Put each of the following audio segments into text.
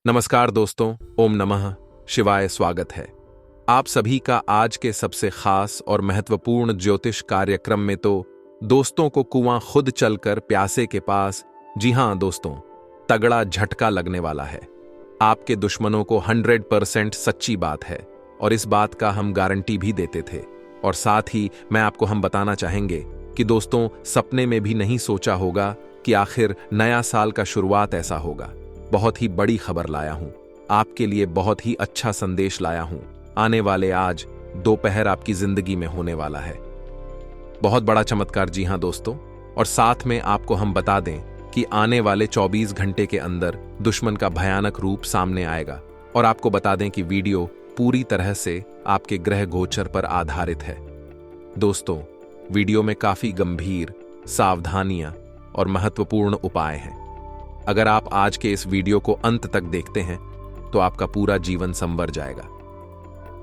नमस्कार दोस्तों, ओम नमः शिवाय। स्वागत है आप सभी का आज के सबसे खास और महत्वपूर्ण ज्योतिष कार्यक्रम में। तो दोस्तों को कुआं खुद चलकर प्यासे के पास। जी हां दोस्तों, तगड़ा झटका लगने वाला है। आपके दुश्मनों को 100% सच्ची बात है और इस बात का हम गारंटी भी देते थे। और साथ ही मैं आपको हम बताना चाहेंगे कि दोस्तों, सपने में भी नहीं सोचा होगा कि आखिर नया साल का शुरुआत ऐसा होगा। बहुत ही बड़ी खबर लाया हूं आपके लिए, बहुत ही अच्छा संदेश लाया हूं। आने वाले आज दोपहर आपकी जिंदगी में होने वाला है बहुत बड़ा चमत्कार। जी हां दोस्तों, और साथ में आपको हम बता दें कि आने वाले 24 घंटे के अंदर दुश्मन का भयानक रूप सामने आएगा। और आपको बता दें कि वीडियो पूरी तरह से आपके ग्रह गोचर पर आधारित है। दोस्तों, वीडियो में काफी गंभीर सावधानियां और महत्वपूर्ण उपाय हैं। अगर आप आज के इस वीडियो को अंत तक देखते हैं तो आपका पूरा जीवन संवर जाएगा।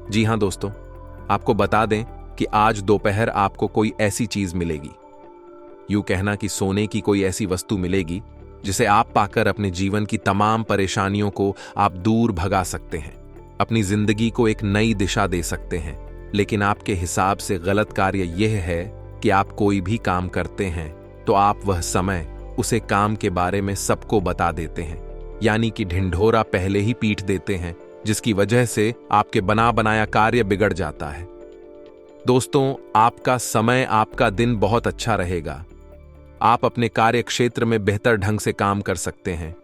जी हां दोस्तों, आपको बता दें कि आज दोपहर आपको कोई ऐसी चीज मिलेगी, यूं कहना कि सोने की कोई ऐसी वस्तु मिलेगी जिसे आप पाकर अपने जीवन की तमाम परेशानियों को आप दूर भगा सकते हैं, अपनी जिंदगी को एक नई दिशा दे सकते हैं। लेकिन आपके हिसाब से गलत कार्य यह है कि आप कोई भी काम करते हैं तो आप वह समय उसे काम के बारे में सबको बता देते हैं, यानी कि ढिंढोरा पहले ही पीट देते हैं, जिसकी वजह से आपके बना बनाया कार्य बिगड़ जाता है। दोस्तों, आपका समय, आपका दिन बहुत अच्छा रहेगा। आप अपने कार्य क्षेत्र में बेहतर ढंग से काम कर सकते हैं,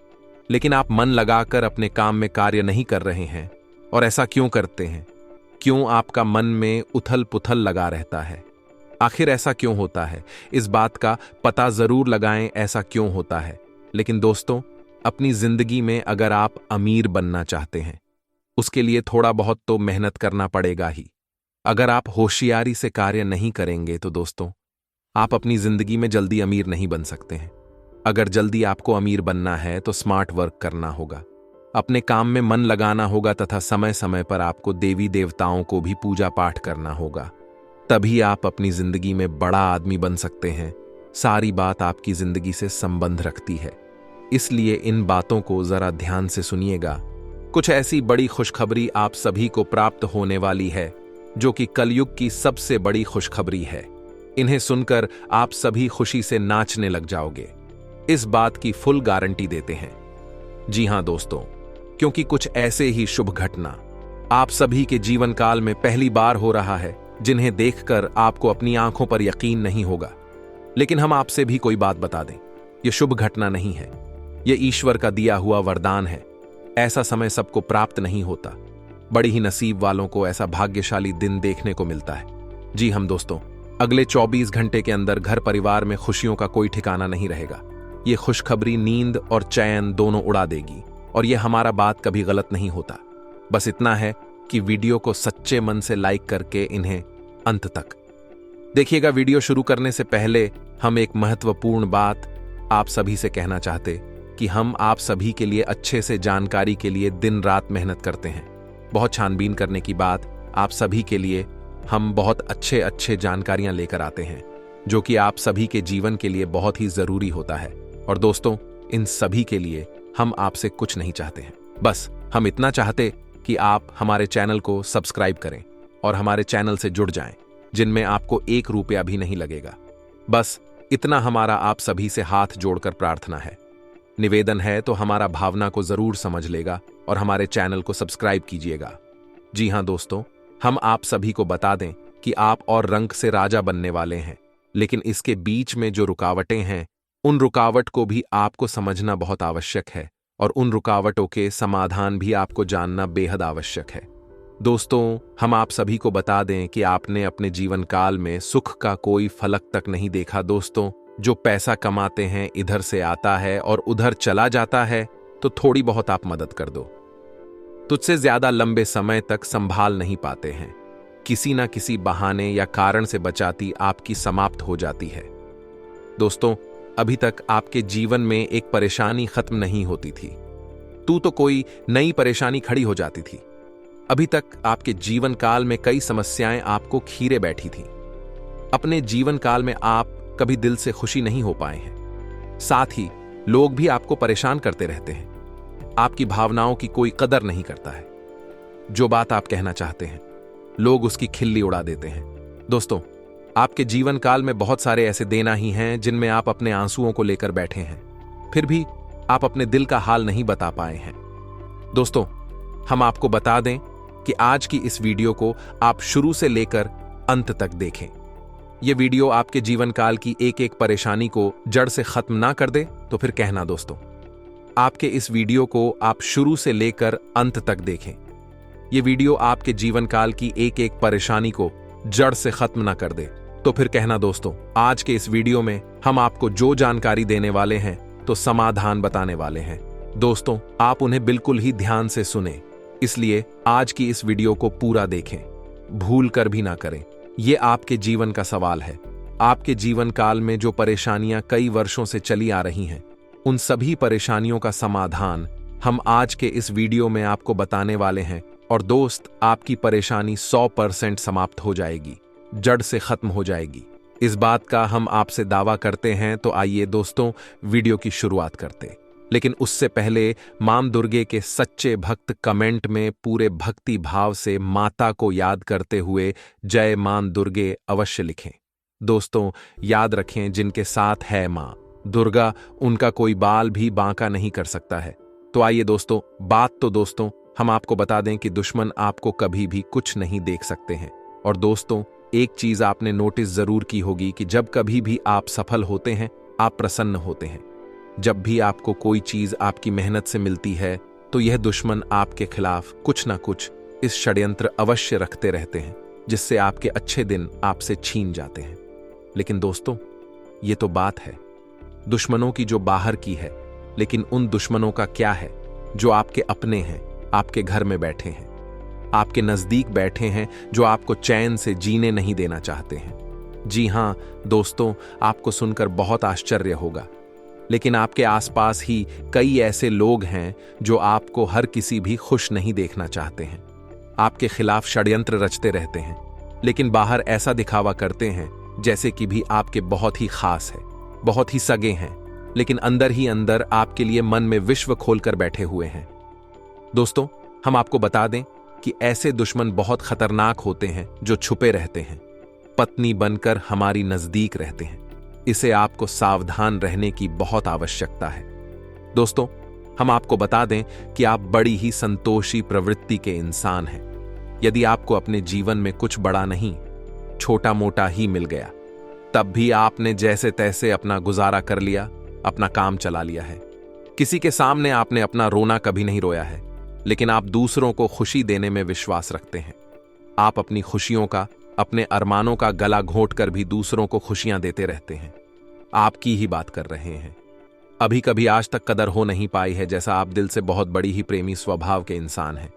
लेकिन आप मन लगाकर अपने काम में कार्य नहीं कर रहे हैं। और ऐसा क्यों करते हैं? क्यों आपका मन में उथल पुथल लगा रहता है? आखिर ऐसा क्यों होता है? इस बात का पता जरूर लगाएं, ऐसा क्यों होता है। लेकिन दोस्तों, अपनी जिंदगी में अगर आप अमीर बनना चाहते हैं, उसके लिए थोड़ा बहुत तो मेहनत करना पड़ेगा ही। अगर आप होशियारी से कार्य नहीं करेंगे तो दोस्तों, आप अपनी जिंदगी में जल्दी अमीर नहीं बन सकते हैं। अगर जल्दी आपको अमीर बनना है तो स्मार्ट वर्क करना होगा, अपने काम में मन लगाना होगा तथा समय समय पर आपको देवी देवताओं को भी पूजा पाठ करना होगा। तभी आप अपनी जिंदगी में बड़ा आदमी बन सकते हैं। सारी बात आपकी जिंदगी से संबंध रखती है, इसलिए इन बातों को जरा ध्यान से सुनिएगा। कुछ ऐसी बड़ी खुशखबरी आप सभी को प्राप्त होने वाली है जो कि कलयुग की सबसे बड़ी खुशखबरी है। इन्हें सुनकर आप सभी खुशी से नाचने लग जाओगे, इस बात की फुल गारंटी देते हैं। जी हां दोस्तों, क्योंकि कुछ ऐसे ही शुभ घटना आप सभी के जीवन काल में पहली बार हो रहा है, जिन्हें देखकर आपको अपनी आंखों पर यकीन नहीं होगा। लेकिन हम आपसे भी कोई बात बता दें, यह शुभ घटना नहीं है, यह ईश्वर का दिया हुआ वरदान है। ऐसा समय सबको प्राप्त नहीं होता, बड़ी ही नसीब वालों को ऐसा भाग्यशाली दिन देखने को मिलता है। जी हम दोस्तों, अगले 24 घंटे के अंदर घर परिवार में खुशियों का कोई ठिकाना नहीं रहेगा। यह खुशखबरी नींद और चैन दोनों उड़ा देगी। और यह हमारा बात कभी गलत नहीं होता। बस इतना है कि वीडियो को सच्चे मन से लाइक करके इन्हें अंत तक देखिएगा। वीडियो शुरू करने से पहले हम एक महत्वपूर्ण बात आप सभी से कहना चाहते कि हम आप सभी के लिए अच्छे से जानकारी के लिए दिन रात मेहनत करते हैं। बहुत छानबीन करने की बात, आप सभी के लिए हम बहुत अच्छे जानकारियां लेकर आते हैं, जो कि आप सभी के जीवन के लिए बहुत ही जरूरी होता है। और दोस्तों, इन सभी के लिए हम आपसे कुछ नहीं चाहते हैं, बस हम इतना चाहते कि आप हमारे चैनल को सब्सक्राइब करें और हमारे चैनल से जुड़ जाएं, जिनमें आपको 1 रुपया भी नहीं लगेगा। बस इतना हमारा आप सभी से हाथ जोड़कर प्रार्थना है, निवेदन है। तो हमारा भावना को जरूर समझ लेगा और हमारे चैनल को सब्सक्राइब कीजिएगा। जी हां दोस्तों, हम आप सभी को बता दें कि आप और रंक से राजा बनने वाले हैं, लेकिन इसके बीच में जो रुकावटें हैं, उन रुकावट को भी आपको समझना बहुत आवश्यक है और उन रुकावटों के समाधान भी आपको जानना बेहद आवश्यक है। दोस्तों, हम आप सभी को बता दें कि आपने अपने जीवन काल में सुख का कोई फलक तक नहीं देखा। दोस्तों, जो पैसा कमाते हैं इधर से आता है और उधर चला जाता है, तो थोड़ी बहुत आप मदद कर दो। तुझसे ज्यादा लंबे समय तक संभाल नहीं पाते हैं, किसी ना किसी बहाने या कारण से बचाती आपकी समाप्त हो जाती है। दोस्तों, अभी तक आपके जीवन में एक परेशानी खत्म नहीं होती थी, तो कोई नई परेशानी खड़ी हो जाती थी। अभी तक आपके जीवन काल में कई समस्याएं आपको खीरे बैठी थीं। अपने जीवन काल में आप कभी दिल से खुशी नहीं हो पाए हैं। साथ ही लोग भी आपको परेशान करते रहते हैं। आपकी भावनाओं की कोई कदर नहीं करता है। जो बात आप कहना चाहते हैं, लोग उसकी खिल्ली उड़ा देते हैं। दोस्तों, आपके जीवन काल में बहुत सारे ऐसे देना ही हैं जिनमें आप अपने आंसुओं को लेकर बैठे हैं, फिर भी आप अपने दिल का हाल नहीं बता पाए हैं। दोस्तों, हम आपको बता दें कि आज की इस वीडियो को आप शुरू से लेकर अंत तक देखें। यह वीडियो आपके जीवन काल की एक एक परेशानी को जड़ से खत्म ना कर दे तो फिर कहना। दोस्तों, आपके इस वीडियो को आप शुरू से लेकर अंत तक देखें। यह वीडियो आपके जीवन काल की एक एक परेशानी को जड़ से खत्म ना कर दे तो फिर कहना। दोस्तों, आज के इस वीडियो में हम आपको जो जानकारी देने वाले हैं तो समाधान बताने वाले हैं। दोस्तों, आप उन्हें बिल्कुल ही ध्यान से सुने, इसलिए आज की इस वीडियो को पूरा देखें, भूल कर भी ना करें। यह आपके जीवन का सवाल है। आपके जीवन काल में जो परेशानियां कई वर्षों से चली आ रही हैं, उन सभी परेशानियों का समाधान हम आज के इस वीडियो में आपको बताने वाले हैं। और दोस्त, आपकी परेशानी 100% समाप्त हो जाएगी, जड़ से खत्म हो जाएगी। इस बात का हम आपसे दावा करते हैं। तो आइए दोस्तों, वीडियो की शुरुआत करते। लेकिन उससे पहले मां दुर्गे के सच्चे भक्त कमेंट में पूरे भक्ति भाव से माता को याद करते हुए जय मां दुर्गे अवश्य लिखें। दोस्तों, याद रखें, जिनके साथ है मां दुर्गा, उनका कोई बाल भी बांका नहीं कर सकता है। तो आइए दोस्तों, दोस्तों हम आपको बता दें कि दुश्मन आपको कभी भी कुछ नहीं देख सकते हैं। और दोस्तों, एक चीज आपने नोटिस जरूर की होगी कि जब कभी भी आप सफल होते हैं, आप प्रसन्न होते हैं। जब भी आपको कोई चीज आपकी मेहनत से मिलती है, तो यह दुश्मन आपके खिलाफ कुछ ना कुछ इस षड्यंत्र अवश्य रखते रहते हैं, जिससे आपके अच्छे दिन आपसे छीन जाते हैं। लेकिन दोस्तों, ये तो बात है दुश्मनों की जो बाहर की है, लेकिन उन दुश्मनों का क्या है जो आपके अपने हैं, आपके घर में बैठे हैं, आपके नजदीक बैठे हैं, जो आपको चैन से जीने नहीं देना चाहते हैं। जी हां दोस्तों, आपको सुनकर बहुत आश्चर्य होगा, लेकिन आपके आसपास ही कई ऐसे लोग हैं जो आपको हर किसी भी खुश नहीं देखना चाहते हैं, आपके खिलाफ षड्यंत्र रचते रहते हैं, लेकिन बाहर ऐसा दिखावा करते हैं जैसे कि भी आपके बहुत ही खास है, बहुत ही सगे हैं, लेकिन अंदर ही अंदर आपके लिए मन में विश्व खोलकर बैठे हुए हैं। दोस्तों, हम आपको बता दें कि ऐसे दुश्मन बहुत खतरनाक होते हैं जो छुपे रहते हैं, पत्नी बनकर हमारी नजदीक रहते हैं। इसे आपको सावधान रहने की बहुत आवश्यकता है। दोस्तों, हम आपको बता दें कि आप बड़ी ही संतोषी प्रवृत्ति के इंसान हैं। यदि आपको अपने जीवन में कुछ बड़ा नहीं, छोटा मोटा ही मिल गया, तब भी आपने जैसे तैसे अपना गुजारा कर लिया, अपना काम चला लिया है। किसी के सामने आपने अपना रोना कभी नहीं रोया है, लेकिन आप दूसरों को खुशी देने में विश्वास रखते हैं। आप अपनी खुशियों का, अपने अरमानों का गला घोंट कर भी दूसरों को खुशियां देते रहते हैं। आपकी ही बात कर रहे हैं। अभी कभी आज तक कदर हो नहीं पाई है, जैसा आप दिल से बहुत बड़ी ही प्रेमी स्वभाव के इंसान हैं,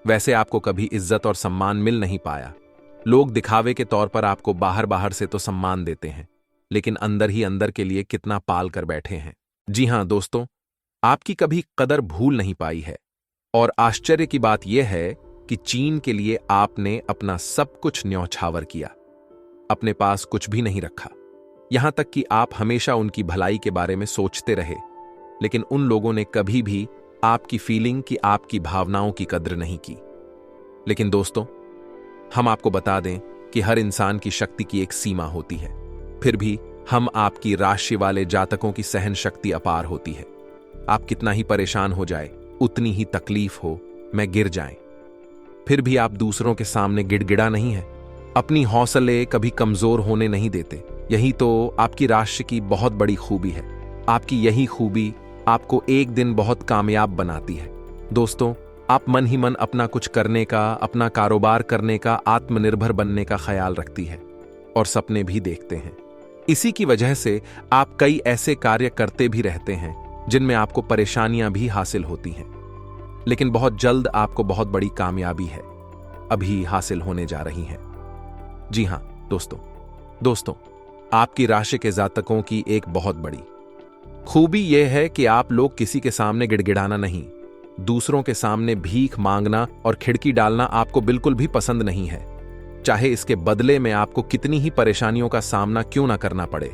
वैसे आपको कभी इज्जत और सम्मान मिल नहीं पाया। लोग दिखावे के तौर पर आपको बाहर बाहर से तो सम्मान देते हैं, लेकिन अंदर ही अंदर के लिए कितना पाल कर बैठे हैं। जी हां दोस्तों, आपकी कभी कदर भूल नहीं पाई है। और आश्चर्य की बात यह है कि चीन के लिए आपने अपना सब कुछ न्यौछावर किया, अपने पास कुछ भी नहीं रखा। यहां तक कि आप हमेशा उनकी भलाई के बारे में सोचते रहे, लेकिन उन लोगों ने कभी भी आपकी फीलिंग की, आपकी भावनाओं की कद्र नहीं की। लेकिन दोस्तों, हम आपको बता दें कि हर इंसान की शक्ति की एक सीमा होती है, फिर भी हम आपकी राशि वाले जातकों की सहन शक्ति अपार होती है। आप कितना ही परेशान हो जाए, उतनी ही तकलीफ हो, मैं गिर जाएं, फिर भी आप दूसरों के सामने गिड़गिड़ा नहीं है, अपनी हौसले कभी कमजोर होने नहीं देते। यही तो आपकी राशि की बहुत बड़ी खूबी है। आपकी यही खूबी आपको एक दिन बहुत कामयाब बनाती है। दोस्तों, आप मन ही मन अपना कुछ करने का, अपना कारोबार करने का, आत्मनिर्भर बनने का ख्याल रखती है और सपने भी देखते हैं। इसी की वजह से आप कई ऐसे कार्य करते भी रहते हैं जिनमें आपको परेशानियां भी हासिल होती हैं, लेकिन बहुत जल्द आपको बहुत बड़ी कामयाबी है अभी हासिल होने जा रही है। जी हां दोस्तों, आपकी राशि के जातकों की एक बहुत बड़ी खूबी यह है कि आप लोग किसी के सामने गिड़गिड़ाना नहीं, दूसरों के सामने भीख मांगना और खिड़की डालना आपको बिल्कुल भी पसंद नहीं है, चाहे इसके बदले में आपको कितनी ही परेशानियों का सामना क्यों ना करना पड़े।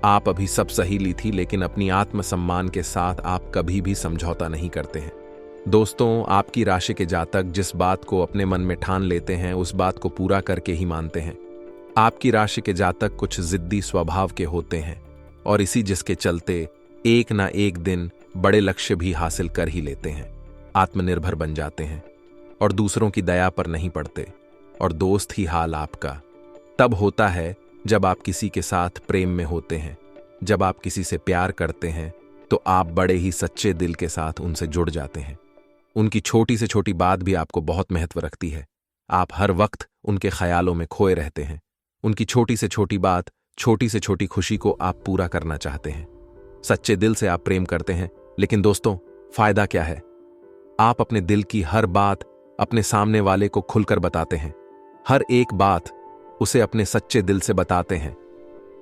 आप अभी सब सही ली थी, लेकिन अपनी आत्मसम्मान के साथ आप कभी भी समझौता नहीं करते हैं। दोस्तों, आपकी राशि के जातक जिस बात को अपने मन में ठान लेते हैं उस बात को पूरा करके ही मानते हैं। आपकी राशि के जातक कुछ जिद्दी स्वभाव के होते हैं और इसी जिसके चलते एक ना एक दिन बड़े लक्ष्य भी हासिल कर ही लेते हैं, आत्मनिर्भर बन जाते हैं और दूसरों की दया पर नहीं पड़ते। और दोस्त ही हाल आपका तब होता है जब आप किसी के साथ प्रेम में होते हैं, जब आप किसी से प्यार करते हैं तो आप बड़े ही सच्चे दिल के साथ उनसे जुड़ जाते हैं। उनकी छोटी से छोटी बात भी आपको बहुत महत्व रखती है। आप हर वक्त उनके ख्यालों में खोए रहते हैं। उनकी छोटी से छोटी बात, छोटी से छोटी खुशी को आप पूरा करना चाहते हैं। सच्चे दिल से आप प्रेम करते हैं, लेकिन दोस्तों फायदा क्या है? आप अपने दिल की हर बात अपने सामने वाले को खुलकर बताते हैं, हर एक बात उसे अपने सच्चे दिल से बताते हैं,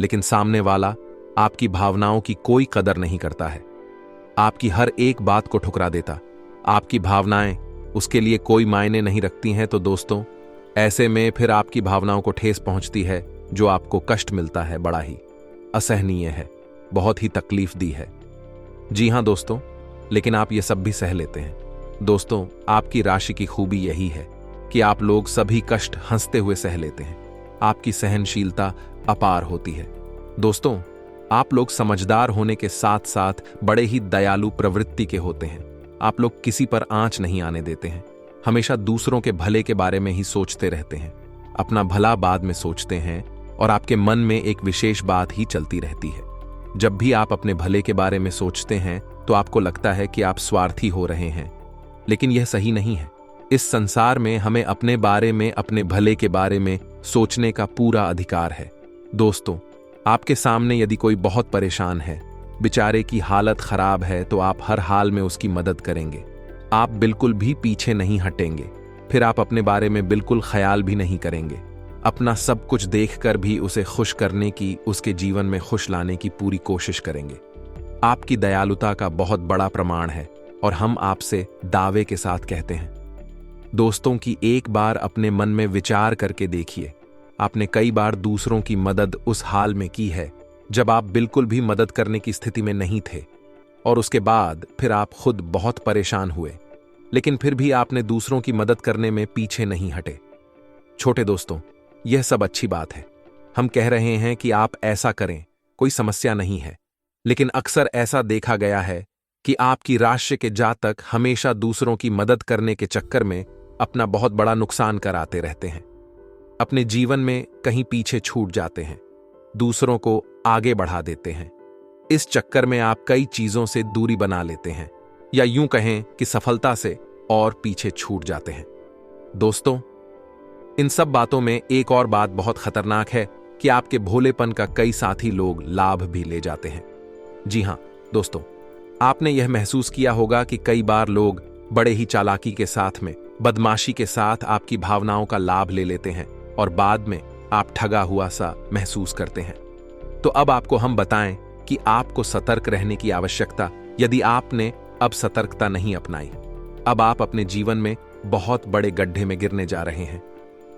लेकिन सामने वाला आपकी भावनाओं की कोई कदर नहीं करता है, आपकी हर एक बात को ठुकरा देता। आपकी भावनाएं उसके लिए कोई मायने नहीं रखती हैं। तो दोस्तों, ऐसे में फिर आपकी भावनाओं को ठेस पहुंचती है, जो आपको कष्ट मिलता है बड़ा ही असहनीय है, बहुत ही तकलीफ दी है। जी हां दोस्तों, लेकिन आप ये सब भी सह लेते हैं। दोस्तों, आपकी राशि की खूबी यही है कि आप लोग सभी कष्ट हंसते हुए सह लेते हैं। आपकी सहनशीलता अपार होती है। दोस्तों, आप लोग समझदार होने के साथ साथ बड़े ही दयालु प्रवृत्ति के होते हैं। आप लोग किसी पर आंच नहीं आने देते हैं, हमेशा दूसरों के भले के बारे में ही सोचते रहते हैं, अपना भला बाद में सोचते हैं और आपके मन में एक विशेष बात ही चलती रहती है। जब भी आप अपने भले के बारे में सोचते हैं तो आपको लगता है कि आप स्वार्थी हो रहे हैं, लेकिन यह सही नहीं है। इस संसार में हमें अपने बारे में, अपने भले के बारे में सोचने का पूरा अधिकार है। दोस्तों, आपके सामने यदि कोई बहुत परेशान है, बेचारे की हालत खराब है, तो आप हर हाल में उसकी मदद करेंगे। आप बिल्कुल भी पीछे नहीं हटेंगे। फिर आप अपने बारे में बिल्कुल ख्याल भी नहीं करेंगे। अपना सब कुछ देखकर भी उसे खुश करने की, उसके जीवन में खुश लाने की पूरी कोशिश करेंगे। आपकी दयालुता का बहुत बड़ा प्रमाण है और हम आपसे दावे के साथ कहते हैं। दोस्तों की एक बार अपने मन में विचार करके देखिए, आपने कई बार दूसरों की मदद उस हाल में की है जब आप बिल्कुल भी मदद करने की स्थिति में नहीं थे, और उसके बाद फिर आप खुद बहुत परेशान हुए, लेकिन फिर भी आपने दूसरों की मदद करने में पीछे नहीं हटे। छोटे दोस्तों, यह सब अच्छी बात है। हम कह रहे हैं कि आप ऐसा करें, कोई समस्या नहीं है, लेकिन अक्सर ऐसा देखा गया है कि आपकी राशि के जातक हमेशा दूसरों की मदद करने के चक्कर में अपना बहुत बड़ा नुकसान कराते रहते हैं। अपने जीवन में कहीं पीछे छूट जाते हैं, दूसरों को आगे बढ़ा देते हैं। इस चक्कर में आप कई चीजों से दूरी बना लेते हैं, या यूं कहें कि सफलता से और पीछे छूट जाते हैं। दोस्तों, इन सब बातों में एक और बात बहुत खतरनाक है कि आपके भोलेपन का कई साथी लोग लाभ भी ले जाते हैं। जी हां दोस्तों, आपने यह महसूस किया होगा कि कई बार लोग बड़े ही चालाकी के साथ में, बदमाशी के साथ आपकी भावनाओं का लाभ ले लेते हैं और बाद में आप ठगा हुआ सा महसूस करते हैं। तो अब आपको हम बताएं कि आपको सतर्क रहने की आवश्यकता, यदि आपने अब सतर्कता नहीं अपनाई, अब आप अपने जीवन में बहुत बड़े गड्ढे में गिरने जा रहे हैं।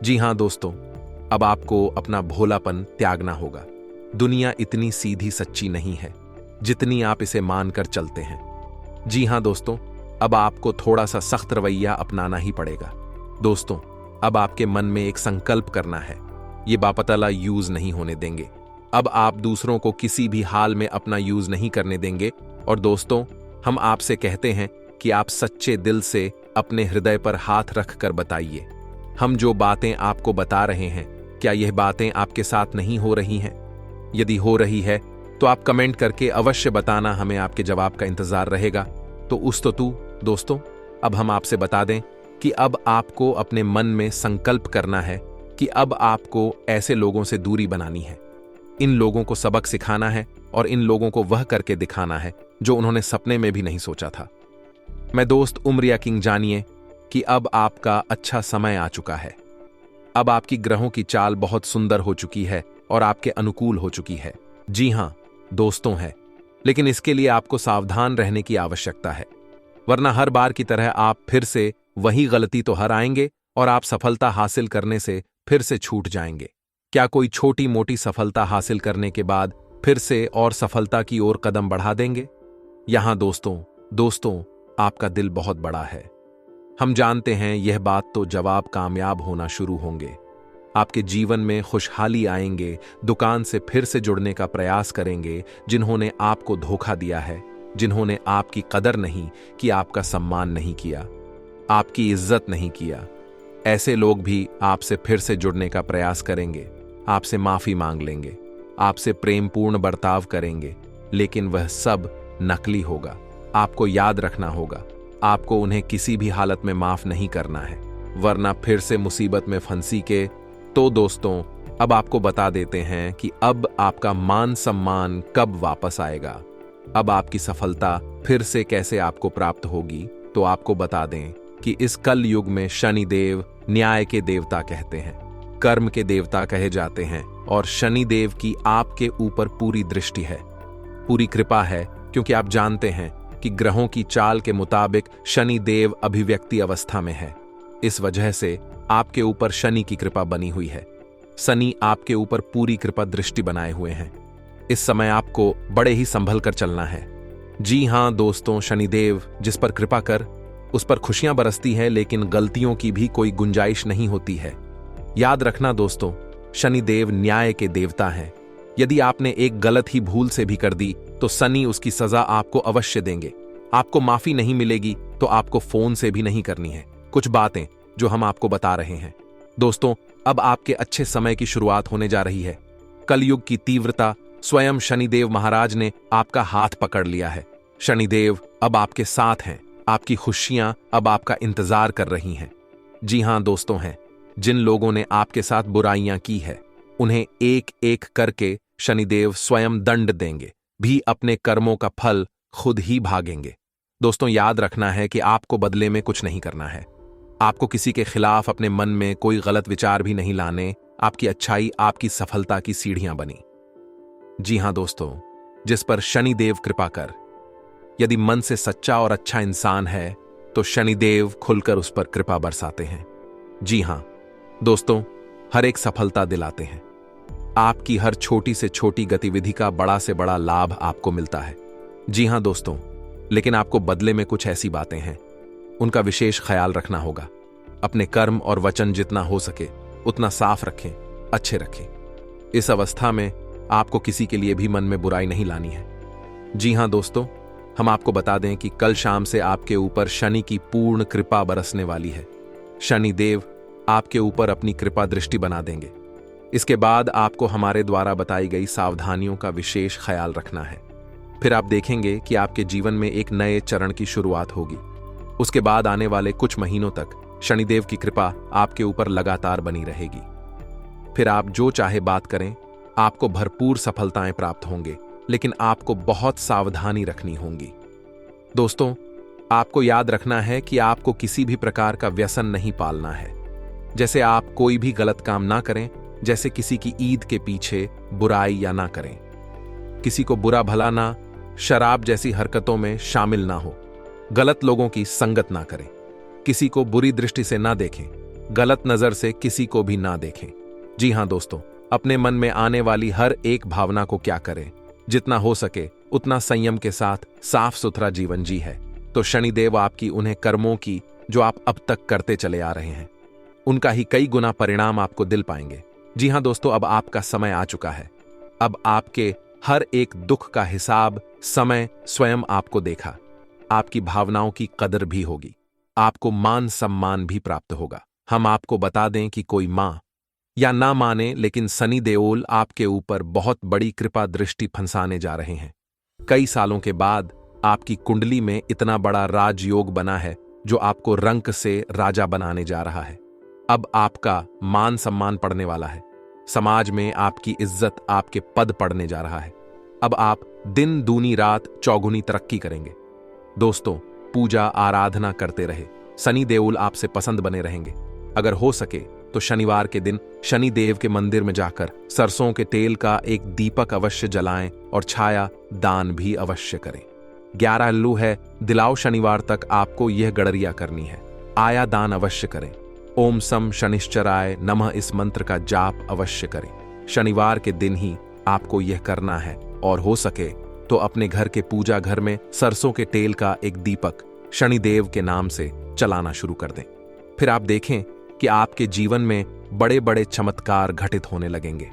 जी हां दोस्तों, अब आपको अपना भोलापन त्यागना होगा। दुनिया इतनी सीधी सच्ची नहीं है जितनी आप इसे मानकर चलते हैं। जी हां दोस्तों, अब आपको थोड़ा सा सख्त रवैया अपनाना ही पड़ेगा। दोस्तों, अब आपके मन में एक संकल्प करना है, ये बापतला यूज नहीं होने देंगे। अब आप दूसरों को किसी भी हाल में अपना यूज नहीं करने देंगे। और दोस्तों, हम आपसे कहते हैं कि आप सच्चे दिल से अपने हृदय पर हाथ रख कर बताइए, हम जो बातें आपको बता रहे हैं, क्या यह बातें आपके साथ नहीं हो रही हैं? यदि हो रही है तो आप कमेंट करके अवश्य बताना, हमें आपके जवाब का इंतजार रहेगा। तो दोस्तों, अब हम आपसे बता दें कि अब आपको अपने मन में संकल्प करना है कि अब आपको ऐसे लोगों से दूरी बनानी है। इन लोगों को सबक सिखाना है और इन लोगों को वह करके दिखाना है जो उन्होंने सपने में भी नहीं सोचा था। मैं दोस्त उमरिया किंग, जानिए कि अब आपका अच्छा समय आ चुका है। अब आपकी ग्रहों की चाल बहुत सुंदर हो चुकी है और आपके अनुकूल हो चुकी है। जी हां दोस्तों है, लेकिन इसके लिए आपको सावधान रहने की आवश्यकता है, वरना हर बार की तरह आप फिर से वही गलती तो हर आएंगे और आप सफलता हासिल करने से फिर से छूट जाएंगे। क्या कोई छोटी मोटी सफलता हासिल करने के बाद फिर से और सफलता की ओर कदम बढ़ा देंगे? यहां दोस्तों आपका दिल बहुत बड़ा है। हम जानते हैं यह बात तो जब आप कामयाब होना शुरू होंगे, आपके जीवन में खुशहाली आएंगे, दुकान से फिर से जुड़ने का प्रयास करेंगे। जिन्होंने आपको धोखा दिया है, जिन्होंने आपकी कदर नहीं की, आपका सम्मान नहीं किया, आपकी इज्जत नहीं किया, ऐसे लोग भी आपसे फिर से जुड़ने का प्रयास करेंगे, आपसे माफी मांग लेंगे, आपसे प्रेमपूर्ण बर्ताव करेंगे, लेकिन वह सब नकली होगा। आपको याद रखना होगा, आपको उन्हें किसी भी हालत में माफ नहीं करना है, वरना फिर से मुसीबत में फंसी के। तो दोस्तों, अब आपको बता देते हैं कि अब आपका मान सम्मान कब वापस आएगा, अब आपकी सफलता फिर से कैसे आपको प्राप्त होगी। तो आपको बता दें कि इस कल युग में शनिदेव न्याय के देवता कहते हैं, कर्म के देवता कहे जाते हैं, और शनिदेव की आपके ऊपर पूरी दृष्टि है, पूरी कृपा है, क्योंकि आप जानते हैं कि ग्रहों की चाल के मुताबिक शनिदेव अभिव्यक्ति अवस्था में है। इस वजह से आपके ऊपर शनि की कृपा बनी हुई है। शनि आपके ऊपर पूरी कृपा दृष्टि बनाए हुए हैं। इस समय आपको बड़े ही संभल कर चलना है। जी हां दोस्तों, शनिदेव जिस पर कृपा कर उस पर खुशियां बरसती है, लेकिन गलतियों की भी कोई गुंजाइश नहीं होती है। याद रखना दोस्तों, शनिदेव न्याय के देवता हैं। यदि आपने एक गलत ही भूल से भी कर दी तो शनि उसकी सजा आपको अवश्य देंगे। आपको माफी नहीं मिलेगी तो आपको फोन से भी नहीं करनी है। कुछ बातें जो हम आपको बता रहे हैं दोस्तों, अब आपके अच्छे समय की शुरुआत होने जा रही है। कलयुग की तीव्रता स्वयं शनिदेव महाराज ने आपका हाथ पकड़ लिया है। शनिदेव अब आपके साथ हैं, आपकी खुशियां अब आपका इंतजार कर रही हैं। जी हां दोस्तों, हैं जिन लोगों ने आपके साथ बुराइयां की है, उन्हें एक एक करके शनिदेव स्वयं दंड देंगे, भी अपने कर्मों का फल खुद ही भागेंगे। दोस्तों, याद रखना है कि आपको बदले में कुछ नहीं करना है। आपको किसी के खिलाफ अपने मन में कोई गलत विचार भी नहीं लाने। आपकी अच्छाई आपकी सफलता की सीढ़ियां बनी। जी हां दोस्तों, जिस पर शनिदेव कृपा कर, यदि मन से सच्चा और अच्छा इंसान है तो शनिदेव खुलकर उस पर कृपा बरसाते हैं। जी हां दोस्तों, हर एक सफलता दिलाते हैं। आपकी हर छोटी से छोटी गतिविधि का बड़ा से बड़ा लाभ आपको मिलता है। जी हां दोस्तों, लेकिन आपको बदले में कुछ ऐसी बातें हैं, उनका विशेष ख्याल रखना होगा। अपने कर्म और वचन जितना हो सके उतना साफ रखें, अच्छे रखें। इस अवस्था में आपको किसी के लिए भी मन में बुराई नहीं लानी है। जी हां दोस्तों, हम आपको बता दें कि कल शाम से आपके ऊपर शनि की पूर्ण कृपा बरसने वाली है। शनिदेव आपके ऊपर अपनी कृपा दृष्टि बना देंगे। इसके बाद आपको हमारे द्वारा बताई गई सावधानियों का विशेष ख्याल रखना है। फिर आप देखेंगे कि आपके जीवन में एक नए चरण की शुरुआत होगी। उसके बाद आने वाले कुछ महीनों तक शनिदेव की कृपा आपके ऊपर लगातार बनी रहेगी। फिर आप जो चाहे बात करें, आपको भरपूर सफलताएं प्राप्त होंगे, लेकिन आपको बहुत सावधानी रखनी होगी। दोस्तों, आपको याद रखना है कि आपको किसी भी प्रकार का व्यसन नहीं पालना है। जैसे आप कोई भी गलत काम ना करें, जैसे किसी की ईद के पीछे बुराई या ना करें, किसी को बुरा भला ना, शराब जैसी हरकतों में शामिल ना हो, गलत लोगों की संगत ना करें, किसी को बुरी दृष्टि से ना देखें, गलत नजर से किसी को भी ना देखें। जी हां दोस्तों, अपने मन में आने वाली हर एक भावना को क्या करें, जितना हो सके उतना संयम के साथ साफ सुथरा जीवन जी है तो शनिदेव आपकी उन्हें कर्मों की जो आप अब तक करते चले आ रहे हैं, उनका ही कई गुना परिणाम आपको दिल पाएंगे। जी हां दोस्तों, अब आपका समय आ चुका है। अब आपके हर एक दुख का हिसाब समय स्वयं आपको देखा। आपकी भावनाओं की कदर भी होगी, आपको मान सम्मान भी प्राप्त होगा। हम आपको बता दें कि कोई मां या ना माने, लेकिन शनि देओल आपके ऊपर बहुत बड़ी कृपा दृष्टि फंसाने जा रहे हैं। कई सालों के बाद आपकी कुंडली में इतना बड़ा राजयोग बना है जो आपको रंक से राजा बनाने जा रहा है। अब आपका मान सम्मान पड़ने वाला है, समाज में आपकी इज्जत, आपके पद पड़ने जा रहा है। अब आप दिन दूनी रात चौगुनी तरक्की करेंगे। दोस्तों, पूजा आराधना करते रहे, शनि देओल आपसे पसंद बने रहेंगे। अगर हो सके तो शनिवार के दिन शनि देव के मंदिर में जाकर सरसों के तेल का एक दीपक अवश्य जलाएं और छाया दान भी अवश्य करें। 11 अल्लू है, दिलाओ शनिवार तक आपको यह गड़रिया करनी है। आया दान अवश्य करें। ओम सम शनिश्चराय नमः इस मंत्र का जाप अवश्य करें। शनिवार के दिन ही आपको यह करना है, और हो सके तो अपने घर के पूजा घर में सरसों के तेल का एक दीपक शनिदेव के नाम से चलाना शुरू कर दें। फिर आप देखें कि आपके जीवन में बड़े बड़े चमत्कार घटित होने लगेंगे।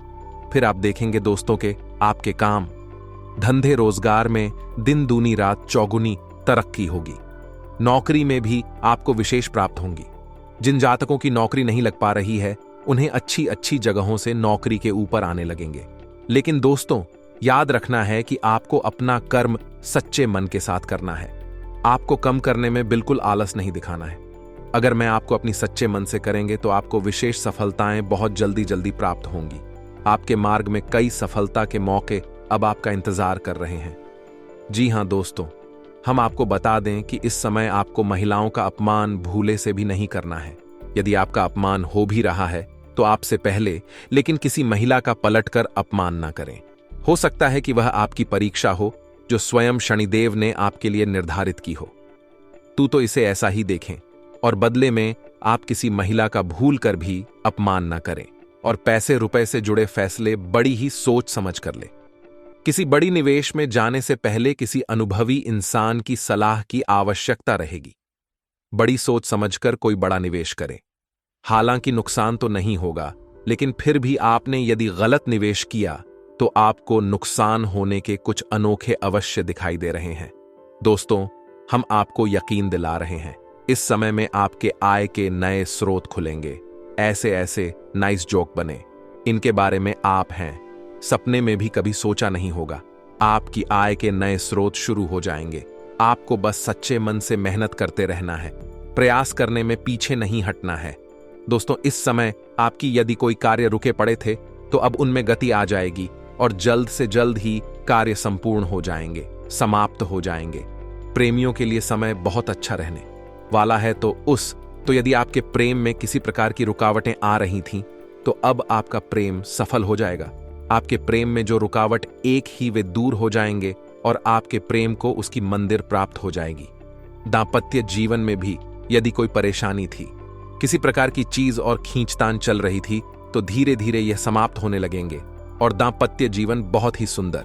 फिर आप देखेंगे दोस्तों के आपके काम, धंधे रोजगार में दिन दूनी रात चौगुनी तरक्की होगी। नौकरी में भी आपको विशेष प्राप्त होंगी। जिन जातकों की नौकरी नहीं लग पा रही है, उन्हें अच्छी अच्छी जगहों से नौकरी के ऊपर आने लगेंगे। लेकिन दोस्तों, याद रखना है कि आपको अपना कर्म सच्चे मन के साथ करना है। आपको कम करने में बिल्कुल आलस नहीं दिखाना है। अगर मैं आपको अपनी सच्चे मन से करेंगे तो आपको विशेष सफलताएं बहुत जल्दी जल्दी प्राप्त होंगी। आपके मार्ग में कई सफलता के मौके अब आपका इंतजार कर रहे हैं। जी हां दोस्तों, हम आपको बता दें कि इस समय आपको महिलाओं का अपमान भूले से भी नहीं करना है। यदि आपका अपमान हो भी रहा है तो आपसे पहले लेकिन किसी महिला का पलटकर अपमान ना करें। हो सकता है कि वह आपकी परीक्षा हो जो स्वयं शनिदेव ने आपके लिए निर्धारित की हो। तो इसे ऐसा ही देखें और बदले में आप किसी महिला का भूल कर भी अपमान न करें और पैसे रुपए से जुड़े फैसले बड़ी ही सोच समझ कर ले। किसी बड़ी निवेश में जाने से पहले किसी अनुभवी इंसान की सलाह की आवश्यकता रहेगी। बड़ी सोच समझकर कोई बड़ा निवेश करें। हालांकि नुकसान तो नहीं होगा, लेकिन फिर भी आपने यदि गलत निवेश किया तो आपको नुकसान होने के कुछ अनोखे अवश्य दिखाई दे रहे हैं। दोस्तों, हम आपको यकीन दिला रहे हैं, इस समय में आपके आय के नए स्रोत खुलेंगे। ऐसे ऐसे नाइस जोक बने, इनके बारे में आप हैं सपने में भी कभी सोचा नहीं होगा। आपकी आय के नए स्रोत शुरू हो जाएंगे। आपको बस सच्चे मन से मेहनत करते रहना है, प्रयास करने में पीछे नहीं हटना है। दोस्तों, इस समय आपकी यदि कोई कार्य रुके पड़े थे तो अब उनमें गति आ जाएगी और जल्द से जल्द ही कार्य संपूर्ण हो जाएंगे, समाप्त हो जाएंगे। प्रेमियों के लिए समय बहुत अच्छा रहने वाला है। तो यदि आपके प्रेम में किसी प्रकार की रुकावटें आ रही थीं तो अब आपका प्रेम सफल हो जाएगा। आपके प्रेम में जो रुकावट एक ही वे दूर हो जाएंगे और आपके प्रेम को उसकी मंदिर प्राप्त हो जाएगी। दांपत्य जीवन में भी यदि कोई परेशानी थी, किसी प्रकार की चीज और खींचतान चल रही थी, तो धीरे धीरे यह समाप्त होने लगेंगे और दांपत्य जीवन बहुत ही सुंदर।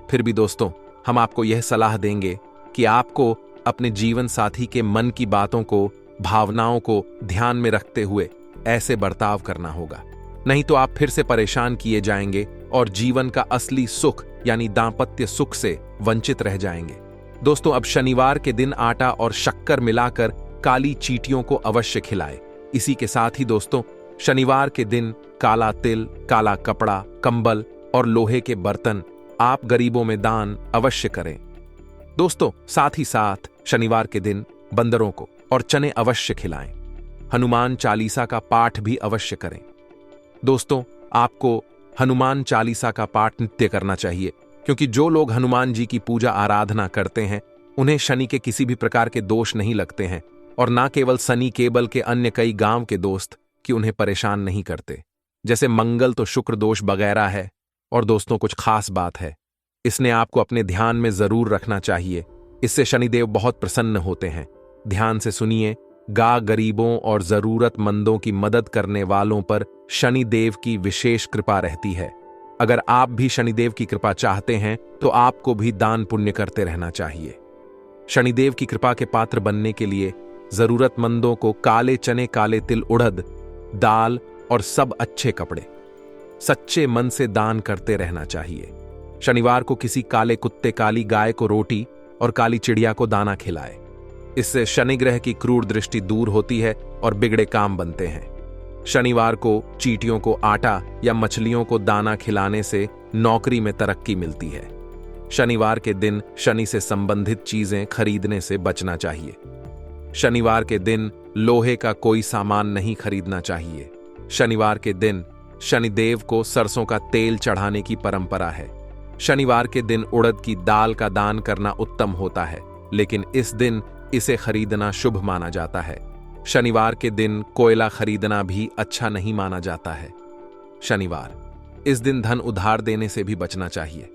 फिर भी दोस्तों, हम आपको यह सलाह देंगे कि आपको अपने जीवन साथी के मन की बातों को, भावनाओं को ध्यान में रखते हुए ऐसे बर्ताव करना होगा, नहीं तो आप फिर से परेशान किए जाएंगे और जीवन का असली सुख यानी दांपत्य सुख से वंचित रह जाएंगे। दोस्तों, अब शनिवार के दिन आटा और शक्कर मिलाकर काली चींटियों को अवश्य खिलाएं। इसी के साथ ही दोस्तों, शनिवार के दिन काला तिल, काला कपड़ा, कंबल और लोहे के बर्तन आप गरीबों में दान अवश्य करें। दोस्तों, साथ ही साथ शनिवार के दिन बंदरों को और चने अवश्य खिलाएं। हनुमान चालीसा का पाठ भी अवश्य करें। दोस्तों, आपको हनुमान चालीसा का पाठ नित्य करना चाहिए, क्योंकि जो लोग हनुमान जी की पूजा आराधना करते हैं उन्हें शनि के किसी भी प्रकार के दोष नहीं लगते हैं, और ना केवल शनि केबल के अन्य कई गांव के दोस्त कि उन्हें परेशान नहीं करते। जैसे मंगल तो शुक्र दोष वगैरह है। और दोस्तों, कुछ खास बात है, इसने आपको अपने ध्यान में जरूर रखना चाहिए। इससे शनिदेव बहुत प्रसन्न होते हैं। ध्यान से सुनिए, गरीबों और जरूरतमंदों की मदद करने वालों पर शनिदेव की विशेष कृपा रहती है। अगर आप भी शनिदेव की कृपा चाहते हैं तो आपको भी दान पुण्य करते रहना चाहिए। शनिदेव की कृपा के पात्र बनने के लिए जरूरतमंदों को काले चने, काले तिल, उड़द दाल और सब अच्छे कपड़े सच्चे मन से दान करते रहना चाहिए। शनिवार को किसी काले कुत्ते, काली गाय को रोटी और काली चिड़िया को दाना खिलाए। इससे शनि ग्रह की क्रूर दृष्टि दूर होती है और बिगड़े काम बनते हैं। शनिवार को चींटियों को आटा या मछलियों को दाना खिलाने से नौकरी में तरक्की मिलती है। शनिवार के दिन शनि से संबंधित चीजें खरीदने से बचना चाहिए। शनिवार के दिन लोहे का कोई सामान नहीं खरीदना चाहिए। शनिवार के दिन शनिदेव को सरसों का तेल चढ़ाने की परंपरा है। शनिवार के दिन उड़द की दाल का दान करना उत्तम होता है, लेकिन इस दिन इसे खरीदना शुभ माना जाता है। शनिवार के दिन कोयला खरीदना भी अच्छा नहीं माना जाता है। शनिवार, इस दिन धन उधार देने से भी बचना चाहिए,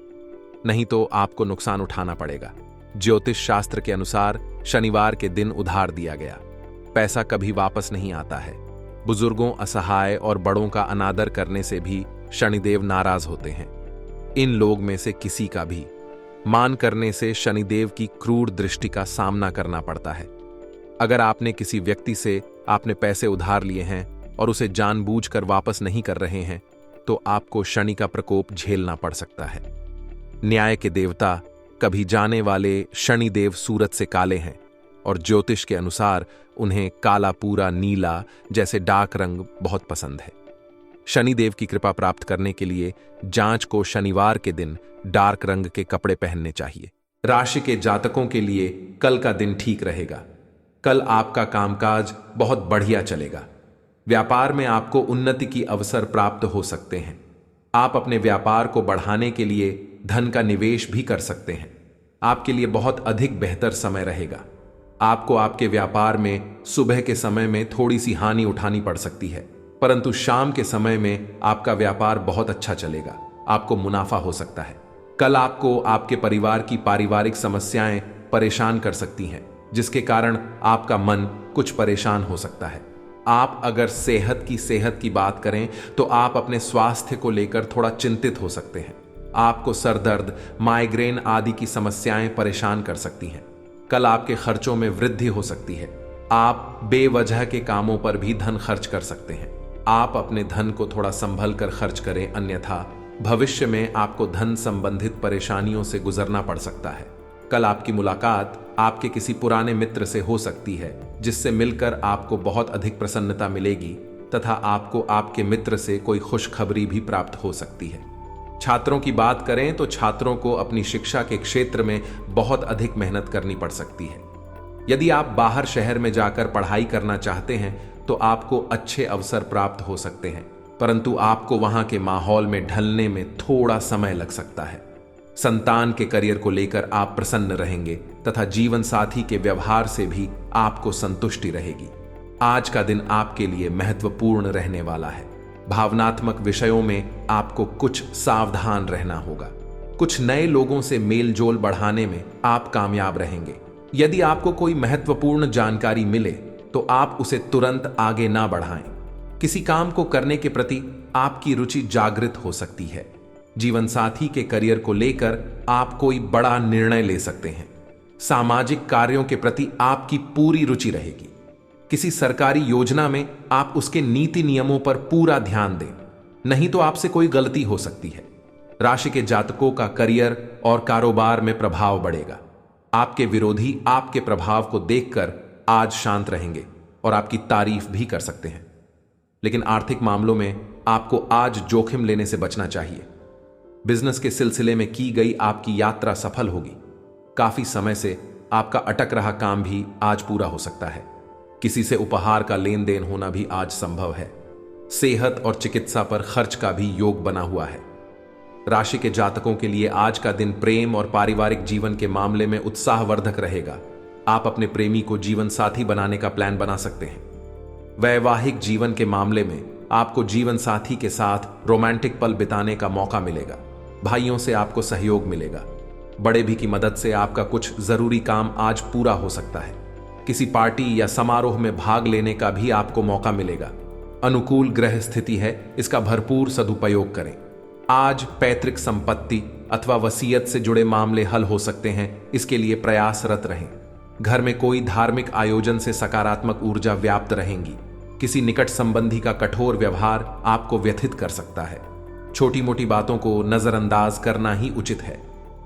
नहीं तो आपको नुकसान उठाना पड़ेगा। ज्योतिष शास्त्र के अनुसार शनिवार के दिन उधार दिया गया पैसा कभी वापस नहीं आता है। बुजुर्गों, असहाय और बड़ों का अनादर करने से भी शनिदेव नाराज होते हैं। इन लोग में से किसी का भी मान करने से शनिदेव की क्रूर दृष्टि का सामना करना पड़ता है। अगर आपने किसी व्यक्ति से आपने पैसे उधार लिए हैं और उसे जानबूझकर वापस नहीं कर रहे हैं, तो आपको शनि का प्रकोप झेलना पड़ सकता है। न्याय के देवता कभी जाने वाले शनिदेव सूरज से काले हैं और ज्योतिष के अनुसार उन्हें काला, पूरा नीला जैसे डार्क रंग बहुत पसंद है। शनिदेव की कृपा प्राप्त करने के लिए जांच को शनिवार के दिन डार्क रंग के कपड़े पहनने चाहिए। राशि के जातकों के लिए कल का दिन ठीक रहेगा। कल आपका कामकाज बहुत बढ़िया चलेगा। व्यापार में आपको उन्नति की अवसर प्राप्त हो सकते हैं। आप अपने व्यापार को बढ़ाने के लिए धन का निवेश भी कर सकते हैं। आपके लिए बहुत अधिक बेहतर समय रहेगा। आपको आपके व्यापार में सुबह के समय में थोड़ी सी हानि उठानी पड़ सकती है, परंतु शाम के समय में आपका व्यापार बहुत अच्छा चलेगा। आपको मुनाफा हो सकता है। कल आपको आपके परिवार की पारिवारिक समस्याएं परेशान कर सकती हैं, जिसके कारण आपका मन कुछ परेशान हो सकता है। आप अगर सेहत की बात करें तो आप अपने स्वास्थ्य को लेकर थोड़ा चिंतित हो सकते हैं। आपको सरदर्द, माइग्रेन आदि की समस्याएं परेशान कर सकती हैं। कल आपके खर्चों में वृद्धि हो सकती है। आप बेवजह के कामों पर भी धन खर्च कर सकते हैं। आप अपने धन को थोड़ा संभल कर खर्च करें, अन्यथा भविष्य में आपको धन संबंधित परेशानियों से गुजरना पड़ सकता है। कल आपकी मुलाकात आपके किसी पुराने मित्र से हो सकती है, जिससे मिलकर आपको बहुत अधिक प्रसन्नता मिलेगी तथा आपको आपके मित्र से कोई खुशखबरी भी प्राप्त हो सकती है। छात्रों की बात करें तो छात्रों को अपनी शिक्षा के क्षेत्र में बहुत अधिक मेहनत करनी पड़ सकती है। यदि आप बाहर शहर में जाकर पढ़ाई करना चाहते हैं तो आपको अच्छे अवसर प्राप्त हो सकते हैं, परंतु आपको वहां के माहौल में ढलने में थोड़ा समय लग सकता है। संतान के करियर को लेकर आप प्रसन्न रहेंगे तथा जीवन साथी के व्यवहार से भी आपको संतुष्टि रहेगी। आज का दिन आपके लिए महत्वपूर्ण रहने वाला है। भावनात्मक विषयों में आपको कुछ सावधान रहना होगा। कुछ नए लोगों से मेलजोल बढ़ाने में आप कामयाब रहेंगे। यदि आपको कोई महत्वपूर्ण जानकारी मिले तो आप उसे तुरंत आगे ना बढ़ाएं। किसी काम को करने के प्रति आपकी रुचि जागृत हो सकती है। जीवन साथी के करियर को लेकर आप कोई बड़ा निर्णय ले सकते हैं। सामाजिक कार्यों के प्रति आपकी पूरी रुचि रहेगी। किसी सरकारी योजना में आप उसके नीति नियमों पर पूरा ध्यान दें, नहीं तो आपसे कोई गलती हो सकती है। राशि के जातकों का करियर और कारोबार में प्रभाव बढ़ेगा। आपके विरोधी आपके प्रभाव को देखकर आज शांत रहेंगे और आपकी तारीफ भी कर सकते हैं, लेकिन आर्थिक मामलों में आपको आज जोखिम लेने से बचना चाहिए। बिजनेस के सिलसिले में की गई आपकी यात्रा सफल होगी। काफी समय से आपका अटक रहा काम भी आज पूरा हो सकता है। किसी से उपहार का लेन देन होना भी आज संभव है। सेहत और चिकित्सा पर खर्च का भी योग बना हुआ है। राशि के जातकों के लिए आज का दिन प्रेम और पारिवारिक जीवन के मामले में उत्साहवर्धक रहेगा। आप अपने प्रेमी को जीवन साथी बनाने का प्लान बना सकते हैं। वैवाहिक जीवन के मामले में आपको जीवन साथी के साथ रोमांटिक पल बिताने का मौका मिलेगा। भाइयों से आपको सहयोग मिलेगा। बड़े भी की मदद से आपका कुछ जरूरी काम आज पूरा हो सकता है। किसी पार्टी या समारोह में भाग लेने का भी आपको मौका मिलेगा। अनुकूल ग्रह स्थिति है, इसका भरपूर सदुपयोग करें। आज पैतृक संपत्ति अथवा वसीयत से जुड़े मामले हल हो सकते हैं, इसके लिए प्रयासरत रहें। घर में कोई धार्मिक आयोजन से सकारात्मक ऊर्जा व्याप्त रहेंगी। किसी निकट संबंधी का कठोर व्यवहार आपको व्यथित कर सकता है। छोटी मोटी बातों को नजरअंदाज करना ही उचित है।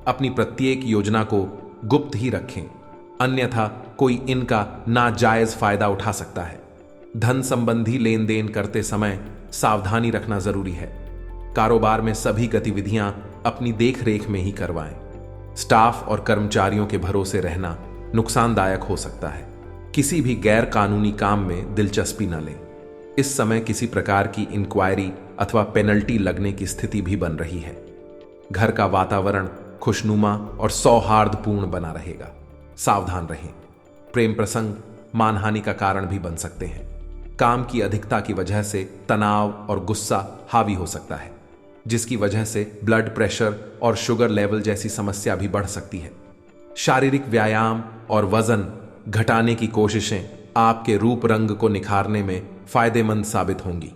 अपनी प्रत्येक योजना को गुप्त ही रखें, अन्यथा कोई इनका नाजायज फायदा उठा सकता है। धन संबंधी लेन देन करते समय सावधानी रखना जरूरी है। कारोबार में सभी गतिविधियां अपनी देखरेख में ही करवाएं। स्टाफ और कर्मचारियों के भरोसे रहना नुकसानदायक हो सकता है। किसी भी गैर कानूनी काम में दिलचस्पी न लें। इस समय किसी प्रकार की इंक्वायरी अथवा पेनल्टी लगने की स्थिति भी बन रही है। घर का वातावरण खुशनुमा और सौहार्दपूर्ण बना रहेगा। सावधान रहें। प्रेम प्रसंग मानहानि का कारण भी बन सकते हैं। काम की अधिकता की वजह से तनाव और गुस्सा हावी हो सकता है, जिसकी वजह से ब्लड प्रेशर और शुगर लेवल जैसी समस्या भी बढ़ सकती है। शारीरिक व्यायाम और वजन घटाने की कोशिशें आपके रूप रंग को निखारने में फायदेमंद साबित होंगी।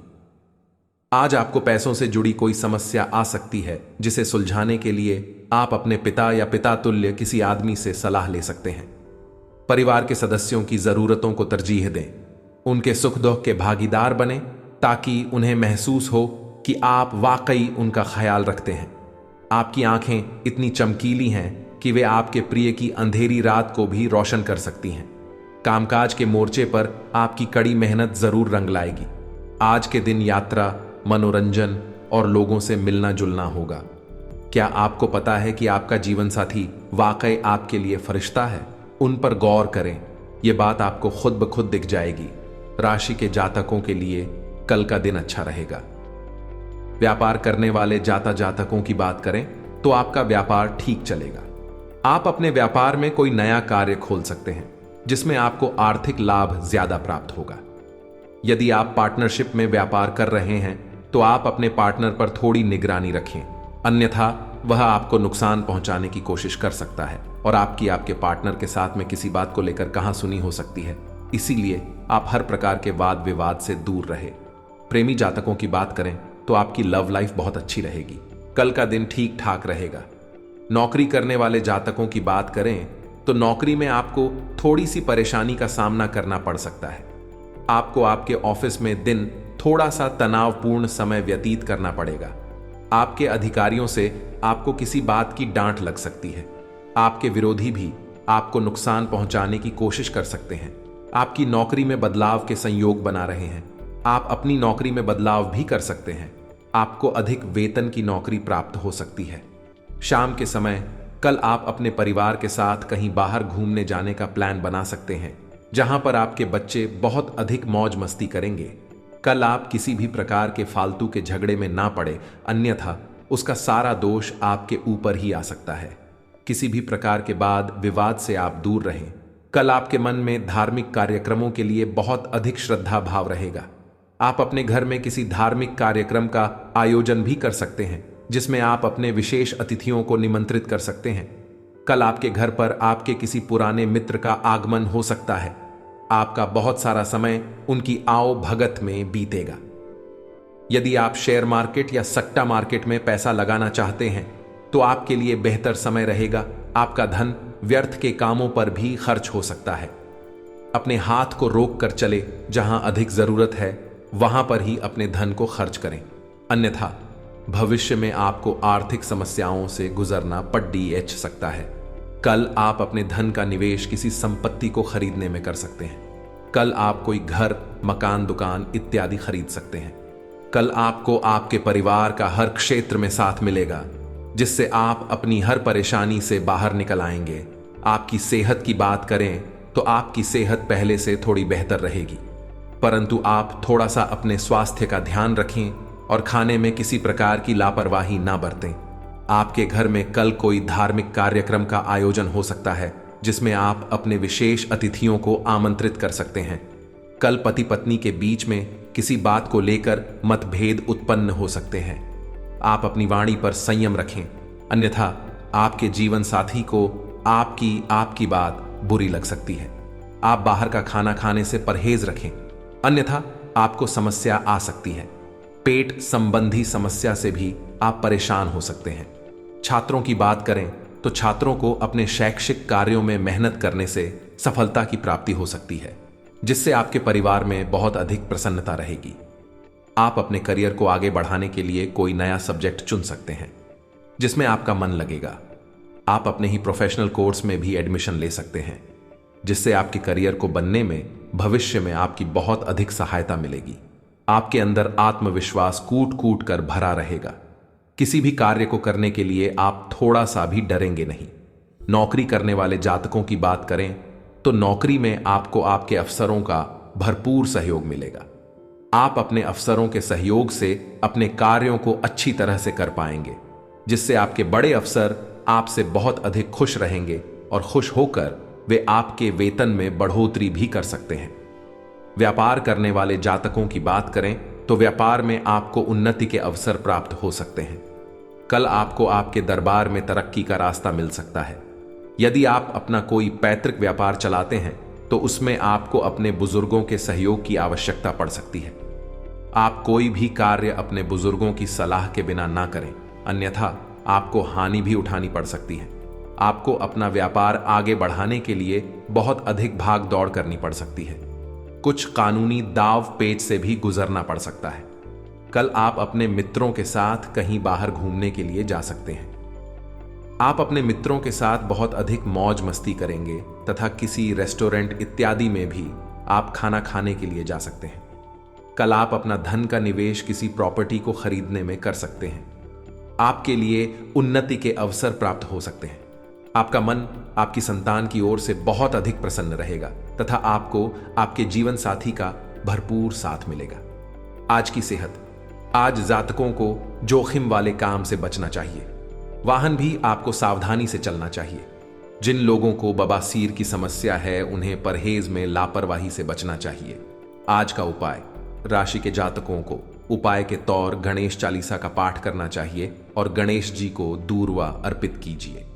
आज आपको पैसों से जुड़ी कोई समस्या आ सकती है, जिसे सुलझाने के लिए आप अपने पिता या पिता तुल्य किसी आदमी से सलाह ले सकते हैं। परिवार के सदस्यों की जरूरतों को तरजीह दें, उनके सुख दुख के भागीदार बने ताकि उन्हें महसूस हो कि आप वाकई उनका ख्याल रखते हैं। आपकी आंखें इतनी चमकीली हैं कि वे आपके प्रिय की अंधेरी रात को भी रोशन कर सकती हैं। कामकाज के मोर्चे पर आपकी कड़ी मेहनत जरूर रंग लाएगी। आज के दिन यात्रा, मनोरंजन और लोगों से मिलना जुलना होगा। क्या आपको पता है कि आपका जीवन साथी वाकई आपके लिए फरिश्ता है? उन पर गौर करें, यह बात आपको खुद ब खुद दिख जाएगी। राशि के जातकों के लिए कल का दिन अच्छा रहेगा। व्यापार करने वाले जातकों की बात करें तो आपका व्यापार ठीक चलेगा। आप अपने व्यापार में कोई नया कार्य खोल सकते हैं जिसमें आपको आर्थिक लाभ ज्यादा प्राप्त होगा। यदि आप पार्टनरशिप में व्यापार कर रहे हैं तो आप अपने पार्टनर पर थोड़ी निगरानी रखें, अन्यथा वह आपको नुकसान पहुंचाने की कोशिश कर सकता है और आपके पार्टनर के साथ में किसी बात को लेकर कहां सुनी हो सकती है। इसीलिए आप हर प्रकार के वाद विवाद से दूर रहे। प्रेमी जातकों की बात करें तो आपकी लव लाइफ बहुत अच्छी रहेगी। कल का दिन ठीक ठाक रहेगा। नौकरी करने वाले जातकों की बात करें तो नौकरी में आपको थोड़ी सी परेशानी का सामना करना पड़ सकता है। आपको आपके ऑफिस में दिन थोड़ा सा तनावपूर्ण समय व्यतीत करना पड़ेगा। आपके अधिकारियों से आपको किसी बात की डांट लग सकती है। आपके विरोधी भी आपको नुकसान पहुंचाने की कोशिश कर सकते हैं। आपकी नौकरी में बदलाव के संयोग बना रहे हैं। आप अपनी नौकरी में बदलाव भी कर सकते हैं। आपको अधिक वेतन की नौकरी प्राप्त हो सकती है। शाम के समय कल आप अपने परिवार के साथ कहीं बाहर घूमने जाने का प्लान बना सकते हैं, जहां पर आपके बच्चे बहुत अधिक मौज मस्ती करेंगे। कल आप किसी भी प्रकार के फालतू के झगड़े में ना पड़े, अन्यथा उसका सारा दोष आपके ऊपर ही आ सकता है। किसी भी प्रकार के वाद विवाद से आप दूर रहें। कल आपके मन में धार्मिक कार्यक्रमों के लिए बहुत अधिक श्रद्धा भाव रहेगा। आप अपने घर में किसी धार्मिक कार्यक्रम का आयोजन भी कर सकते हैं, जिसमें आप अपने विशेष अतिथियों को निमंत्रित कर सकते हैं। कल आपके घर पर आपके किसी पुराने मित्र का आगमन हो सकता है। आपका बहुत सारा समय उनकी आओ भगत में बीतेगा। यदि आप शेयर मार्केट या सट्टा मार्केट में पैसा लगाना चाहते हैं तो आपके लिए बेहतर समय रहेगा। आपका धन व्यर्थ के कामों पर भी खर्च हो सकता है। अपने हाथ को रोक कर चले, जहां अधिक जरूरत है वहां पर ही अपने धन को खर्च करें, अन्यथा भविष्य में आपको आर्थिक समस्याओं से गुजरना पड़ सकता है। कल आप अपने धन का निवेश किसी संपत्ति को खरीदने में कर सकते हैं। कल आप कोई घर, मकान, दुकान इत्यादि खरीद सकते हैं। कल आपको आपके परिवार का हर क्षेत्र में साथ मिलेगा, जिससे आप अपनी हर परेशानी से बाहर निकल आएंगे। आपकी सेहत की बात करें तो आपकी सेहत पहले से थोड़ी बेहतर रहेगी, परंतु आप थोड़ा सा अपने स्वास्थ्य का ध्यान रखें और खाने में किसी प्रकार की लापरवाही ना बरतें। आपके घर में कल कोई धार्मिक कार्यक्रम का आयोजन हो सकता है, जिसमें आप अपने विशेष अतिथियों को आमंत्रित कर सकते हैं। कल पति पत्नी के बीच में किसी बात को लेकर मतभेद उत्पन्न हो सकते हैं। आप अपनी वाणी पर संयम रखें, अन्यथा आपके जीवन साथी को आपकी बात बुरी लग सकती है। आप बाहर का खाना खाने से परहेज रखें, अन्यथा आपको समस्या आ सकती है। पेट संबंधी समस्या से भी आप परेशान हो सकते हैं। छात्रों की बात करें तो छात्रों को अपने शैक्षिक कार्यों में मेहनत करने से सफलता की प्राप्ति हो सकती है, जिससे आपके परिवार में बहुत अधिक प्रसन्नता रहेगी। आप अपने करियर को आगे बढ़ाने के लिए कोई नया सब्जेक्ट चुन सकते हैं, जिसमें आपका मन लगेगा। आप अपने ही प्रोफेशनल कोर्स में भी एडमिशन ले सकते हैं, जिससे आपके करियर को बनने में भविष्य में आपकी बहुत अधिक सहायता मिलेगी। आपके अंदर आत्मविश्वास कूट कूट कर भरा रहेगा। किसी भी कार्य को करने के लिए आप थोड़ा सा भी डरेंगे नहीं। नौकरी करने वाले जातकों की बात करें तो नौकरी में आपको आपके अफसरों का भरपूर सहयोग मिलेगा। आप अपने अफसरों के सहयोग से अपने कार्यों को अच्छी तरह से कर पाएंगे, जिससे आपके बड़े अफसर आपसे बहुत अधिक खुश रहेंगे और खुश होकर वे आपके वेतन में बढ़ोतरी भी कर सकते हैं। व्यापार करने वाले जातकों की बात करें तो व्यापार में आपको उन्नति के अवसर प्राप्त हो सकते हैं। कल आपको आपके दरबार में तरक्की का रास्ता मिल सकता है। यदि आप अपना कोई पैतृक व्यापार चलाते हैं तो उसमें आपको अपने बुजुर्गों के सहयोग की आवश्यकता पड़ सकती है। आप कोई भी कार्य अपने बुजुर्गों की सलाह के बिना ना करें, अन्यथा आपको हानि भी उठानी पड़ सकती है। आपको अपना व्यापार आगे बढ़ाने के लिए बहुत अधिक भाग दौड़ करनी पड़ सकती है। कुछ कानूनी दाव पेच से भी गुजरना पड़ सकता है। कल आप अपने मित्रों के साथ कहीं बाहर घूमने के लिए जा सकते हैं। आप अपने मित्रों के साथ बहुत अधिक मौज मस्ती करेंगे तथा किसी रेस्टोरेंट इत्यादि में भी आप खाना खाने के लिए जा सकते हैं। कल आप अपना धन का निवेश किसी प्रॉपर्टी को खरीदने में कर सकते हैं। आपके लिए उन्नति के अवसर प्राप्त हो सकते हैं। आपका मन आपकी संतान की ओर से बहुत अधिक प्रसन्न रहेगा तथा आपको आपके जीवन साथी का भरपूर साथ मिलेगा। आज की सेहत। आज जातकों को जोखिम वाले काम से बचना चाहिए। वाहन भी आपको सावधानी से चलना चाहिए। जिन लोगों को बवासीर की समस्या है उन्हें परहेज में लापरवाही से बचना चाहिए। आज का उपाय। राशि के जातकों को उपाय के तौर गणेश चालीसा का पाठ करना चाहिए और गणेश जी को दूर्वा अर्पित कीजिए।